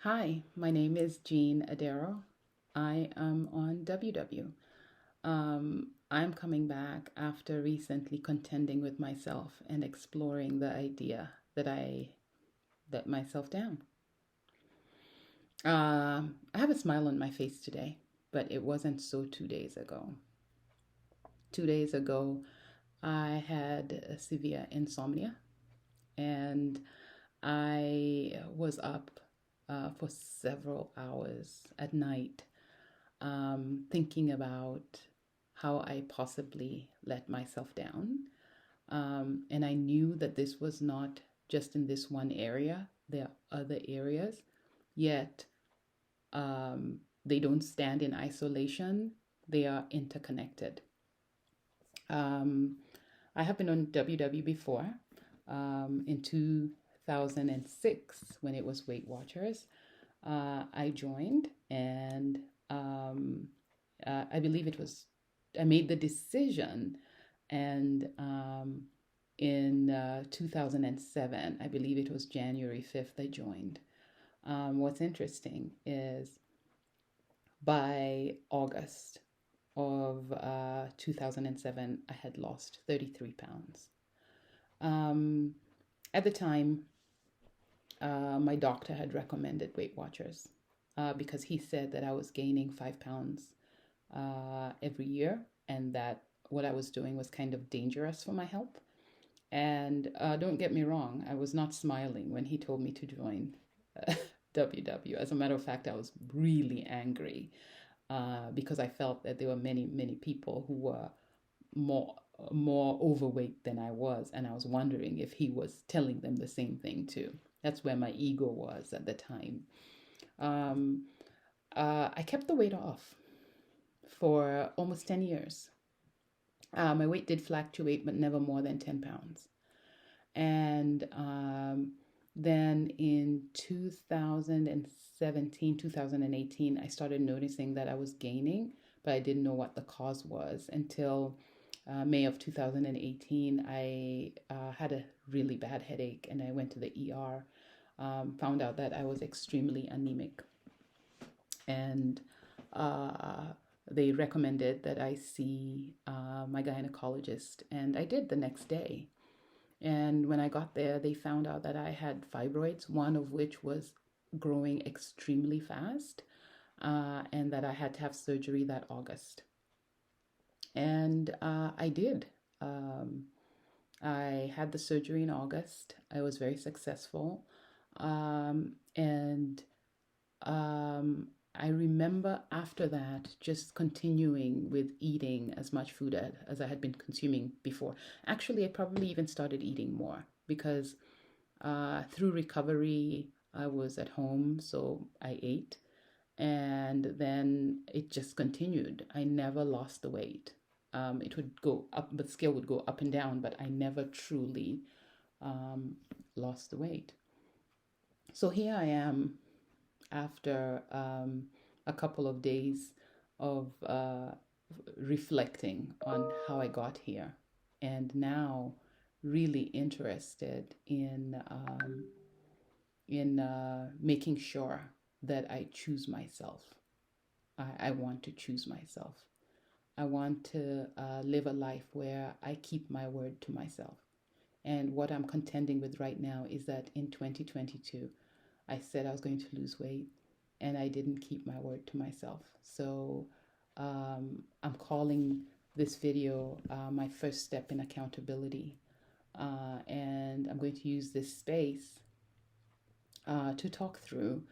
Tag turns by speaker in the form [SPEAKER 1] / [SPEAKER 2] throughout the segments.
[SPEAKER 1] Hi, my name is Jean Adero. I am on WW. I'm coming back after recently contending with myself and exploring the idea that I let myself down. I have a smile on my face today, but it wasn't so 2 days ago. 2 days ago, I had a severe insomnia and I was up for several hours at night thinking about how I possibly let myself down. And I knew that this was not just in this one area, there are other areas, yet they don't stand in isolation, they are interconnected. Um, I have been on WW before in 2006 when it was WeightWatchers. I joined and um, I believe I made the decision and in 2007, I believe it was January 5th, I joined. What's interesting is by August of 2007, I had lost 33 pounds. Um, at the time, my doctor had recommended Weight Watchers because he said that I was gaining 5 pounds every year and that what I was doing was kind of dangerous for my health. And don't get me wrong, I was not smiling when he told me to join WW. As a matter of fact, I was really angry because I felt that there were many, many people who were more more overweight than I was, and I was wondering if he was telling them the same thing too. That's where my ego was at the time. Um, I kept the weight off for almost 10 years. My weight did fluctuate, but never more than 10 pounds. And then in 2017, 2018, I started noticing that I was gaining, but I didn't know what the cause was until May of 2018. I had a really bad headache and I went to the ER, found out that I was extremely anemic. And uh, they recommended that I see my gynecologist, and I did the next day. And when I got there, they found out that I had fibroids, one of which was growing extremely fast, and that I had to have surgery that August. And I did. Um, I had the surgery in August. I was very successful. And I remember after that just continuing with eating as much food as I had been consuming before. Actually, I probably even started eating more because through recovery, I was at home, so I ate. And then it just continued. I never lost the weight. It would go up, the scale would go up and down, but I never truly um, lost the weight. So here I am after a couple of days of reflecting on how I got here, and now really interested in making sure that I choose myself. I want to choose myself. I want to live a life where I keep my word to myself. And what I'm contending with right now is that in 2022, I said I was going to lose weight and I didn't keep my word to myself. So I'm calling this video my first step in accountability. And I'm going to use this space to talk through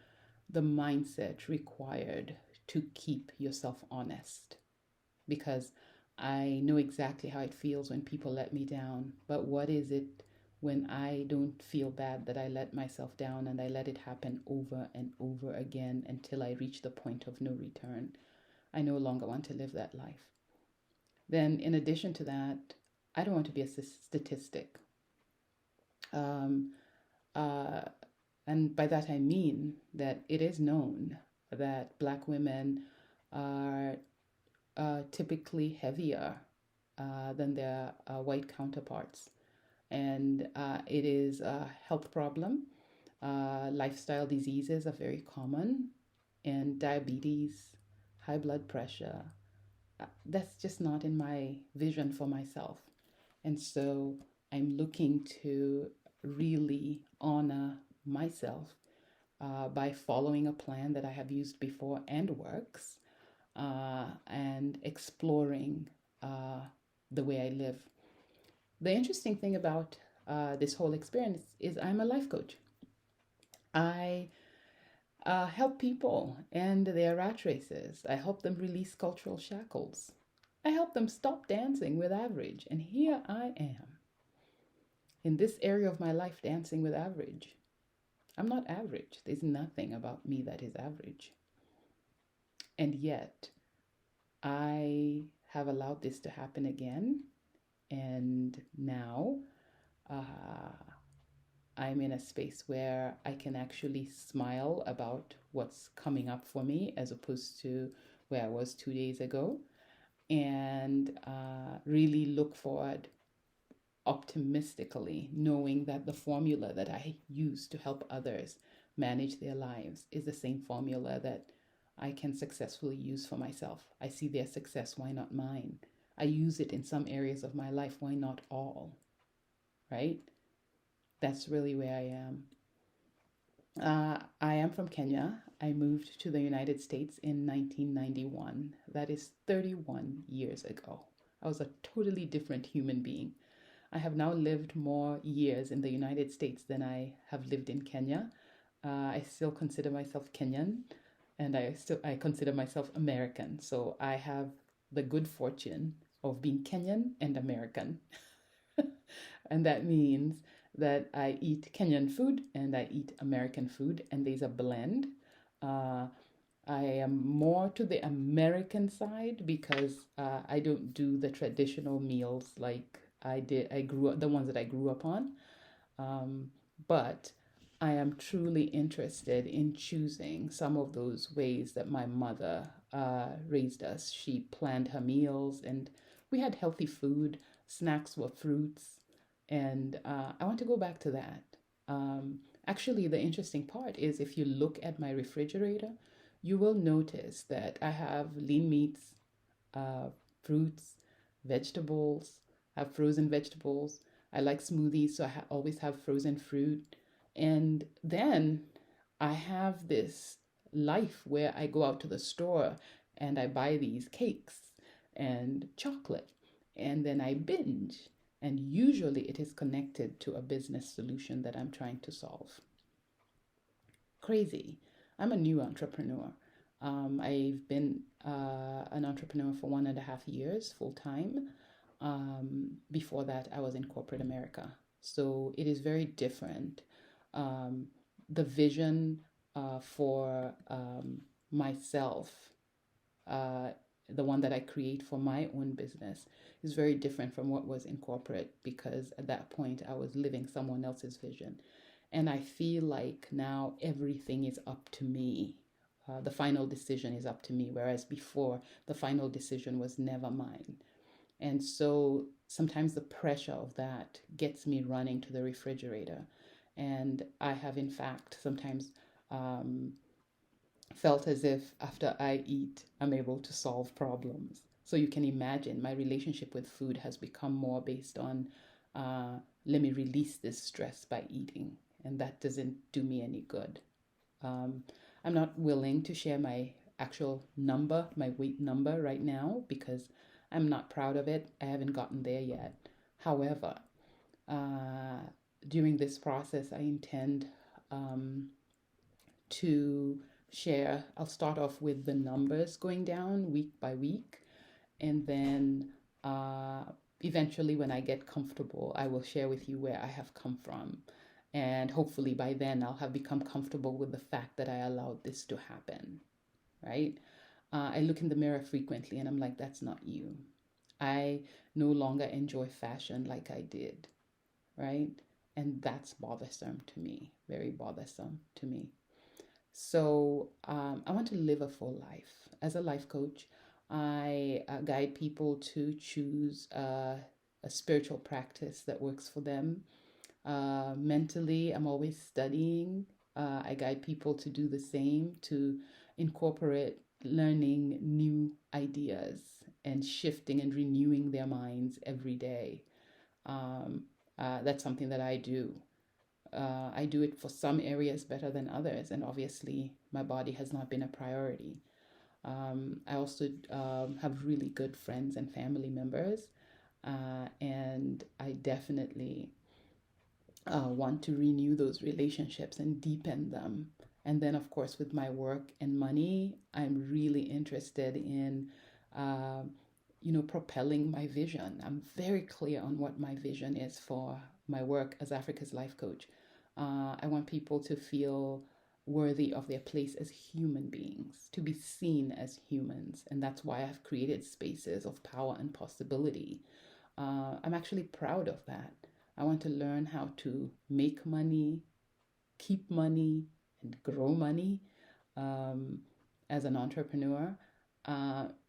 [SPEAKER 1] the mindset required to keep yourself honest. Because I know exactly how it feels when people let me down. But what is it when I don't feel bad that I let myself down and I let it happen over and over again until I reach the point of no return? I no longer want to live that life. Then, in addition to that, I don't want to be a statistic. Um, uh, and by that I mean that it is known that Black women are typically heavier than their white counterparts. And it is a health problem. Lifestyle diseases are very common, and diabetes, high blood pressure. That's just not in my vision for myself. And so I'm looking to really honor myself by following a plan that I have used before and works, and exploring uh, the way I live. The interesting thing about this whole experience is I'm a life coach. I help people end their rat races. I help them release cultural shackles. I help them stop dancing with average. And here I am in this area of my life dancing with average. I'm not average. There's nothing about me that is average. And yet, I have allowed this to happen again. And now uh, I'm in a space where I can actually smile about what's coming up for me as opposed to where I was 2 days ago, and really look forward optimistically, knowing that the formula that I use to help others manage their lives is the same formula that I can successfully use for myself. I see their success, why not mine? I use it in some areas of my life, why not all? Right? That's really where I am. I am from Kenya. I moved to the United States in 1991. That is 31 years ago. I was a totally different human being. I have now lived more years in the United States than I have lived in Kenya. I still consider myself Kenyan, and I consider myself American. So I have the good fortune of being Kenyan and American. And that means that I eat Kenyan food and I eat American food, and there's a blend. Uh, I am more to the American side because I don't do the traditional meals like I did. I grew up the ones that I grew up on, but I am truly interested in choosing some of those ways that my mother raised us. She planned her meals, and we had healthy food. Snacks were fruits, and I want to go back to that. Actually, the interesting part is if you look at my refrigerator, you will notice that I have lean meats, uh, fruits, vegetables, I have frozen vegetables. I like smoothies, so always have frozen fruit. And then I have this life where I go out to the store and I buy these cakes and chocolate, and then I binge. And usually it is connected to a business solution that I'm trying to solve. Crazy. I'm a new entrepreneur. I've been an entrepreneur for 1.5 years full time. Before that, I was in corporate America. So it is very different. Um, the vision for myself, uh, the one that I create for my own business, is very different from what was in corporate because at that point I was living someone else's vision. And I feel like now everything is up to me. The final decision is up to me, whereas before the final decision was never mine. And so sometimes the pressure of that gets me running to the refrigerator. And I have, in fact, sometimes um, felt as if after I eat, I'm able to solve problems. So you can imagine my relationship with food has become more based on let me release this stress by eating. And that doesn't do me any good. Um, I'm not willing to share my actual number, my weight number right now, because I'm not proud of it. I haven't gotten there yet. However, uh, during this process, I intend um, to share. I'll start off with the numbers going down week by week, and then eventually, when I get comfortable, I will share with you where I have come from. And hopefully, by then, I'll have become comfortable with the fact that I allowed this to happen, right? I look in the mirror frequently and I'm like, that's not you. I no longer enjoy fashion like I did, right? And that's bothersome to me, very bothersome to me. So I want to live a full life. As a life coach, I guide people to choose a spiritual practice that works for them. Mentally, I'm always studying. I guide people to do the same, to incorporate learning new ideas and shifting and renewing their minds every day. Um, that's something that I do. I do it for some areas better than others, and obviously, my body has not been a priority. I also have really good friends and family members, and I definitely want to renew those relationships and deepen them. And then, of course, with my work and money, I'm really interested in, uh, propelling my vision. I'm very clear on what my vision is for my work as Africa's life coach. I want people to feel worthy of their place as human beings, to be seen as humans. And that's why I've created spaces of power and possibility. I'm actually proud of that. I want to learn how to make money, keep money, and grow money um, as an entrepreneur.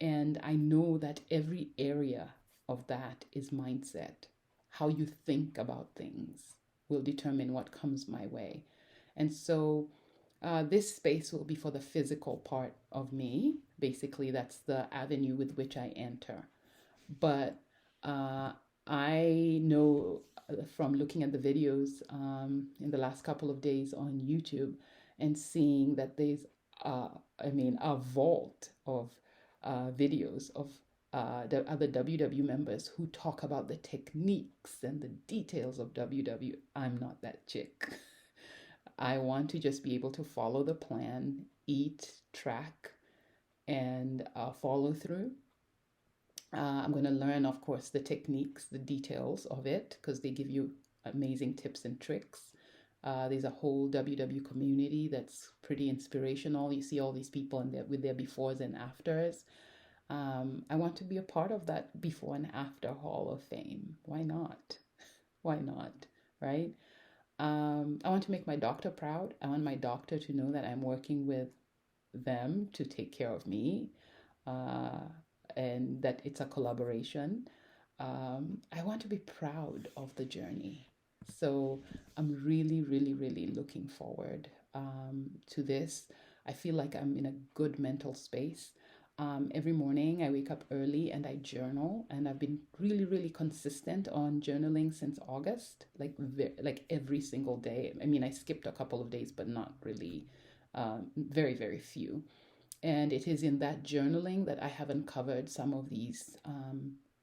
[SPEAKER 1] And I know that every area of that is mindset. How you think about things will determine what comes my way. And so this space will be for the physical part of me. Basically, that's the avenue with which I enter. But uh, I know from looking at the videos in the last couple of days on YouTube and seeing that there's, a vault of videos of the other WW members who talk about the techniques and the details of WW. I'm not that chick. I want to just be able to follow the plan, eat, track, and follow through. I'm going to learn, of course, the techniques, the details of it, because they give you amazing tips and tricks. There's a whole WW community that's pretty inspirational. You see all these people with their befores and afters. I want to be a part of that before and after Hall of Fame. Why not? Why not? Right? I want to make my doctor proud. I want my doctor to know that I'm working with them to take care of me. Uh, and that it's a collaboration. I want to be proud of the journey. So I'm really, really, really looking forward to this. I feel like I'm in a good mental space. Every morning I wake up early and I journal, and I've been really, really consistent on journaling since August, like every single day. I mean, I skipped a couple of days, but not really, very, very few. And it is in that journaling that I have uncovered some of these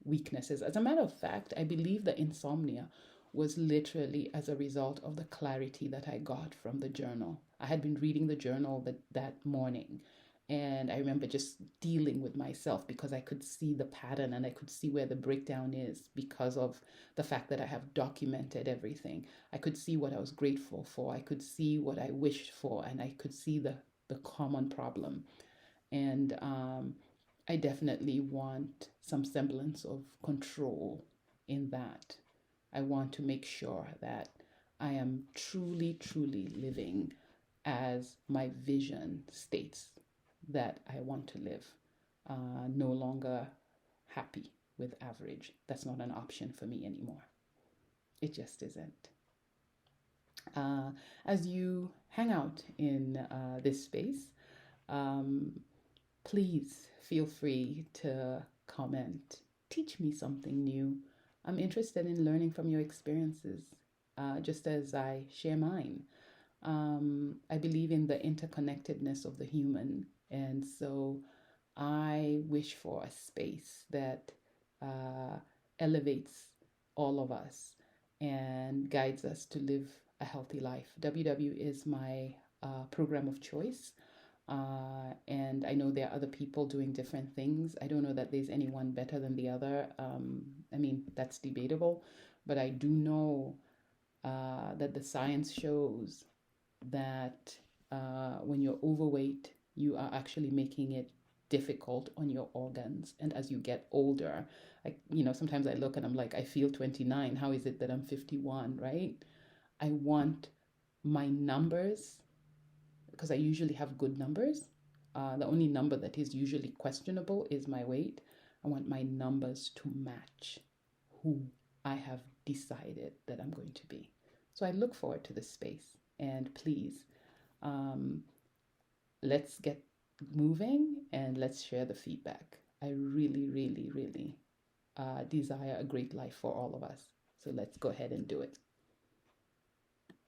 [SPEAKER 1] weaknesses. As a matter of fact, I believe the insomnia was literally as a result of the clarity that I got from the journal. I had been reading the journal that morning. And I remember just dealing with myself because I could see the pattern and I could see where the breakdown is because of the fact that I have documented everything. I could see what I was grateful for. I could see what I wished for, and I could see the common problem. And I definitely want some semblance of control in that. I want to make sure that I am truly, truly living as my vision states that I want to live. No longer happy with average. That's not an option for me anymore. It just isn't. Uh, as you hang out in this space, um, please feel free to comment. Teach me something new. I'm interested in learning from your experiences, just as I share mine. I believe in the interconnectedness of the human, and so I wish for a space that uh, elevates all of us and guides us to live a healthy life. WW is my program of choice. And I know there are other people doing different things. I don't know that there's anyone better than the other. I mean, that's debatable, but I do know that the science shows that when you're overweight, you are actually making it difficult on your organs. And as you get older, sometimes I look and I'm like, I feel 29. How is it that I'm 51, right? I want my numbers, because I usually have good numbers. The only number that is usually questionable is my weight. I want my numbers to match who I have decided that I'm going to be. So I look forward to this space. And please, um, let's get moving and let's share the feedback. I really, really, really desire a great life for all of us. So let's go ahead and do it.